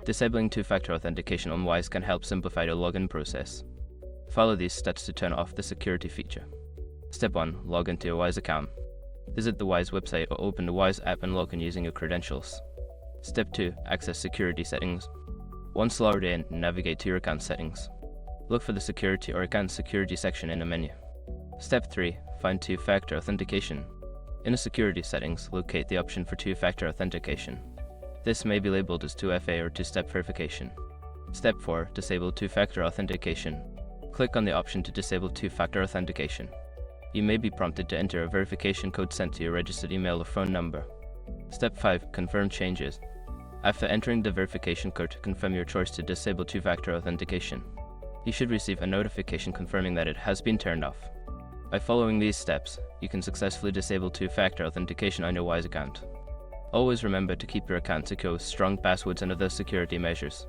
Disabling two-factor authentication on Wise can help simplify the login process. Follow these steps to turn off the security feature. Step 1. Log into your Wise account. Visit the Wise website or open the Wise app and log in using your credentials. Step 2. Access security settings. Once logged in, navigate to your account settings. Look for the security or account security section in the menu. Step 3. Find two-factor authentication. In the security settings, locate the option for two-factor authentication. This may be labeled as 2FA or two-step verification. Step 4. Disable two-factor authentication. Click on the option to disable two-factor authentication. You may be prompted to enter a verification code sent to your registered email or phone number. Step 5. Confirm changes. After entering the verification code, confirm your choice to disable two-factor authentication. You should receive a notification confirming that it has been turned off. By following these steps, you can successfully disable two-factor authentication on your Wise account. Always remember to keep your account secure with strong passwords and other security measures.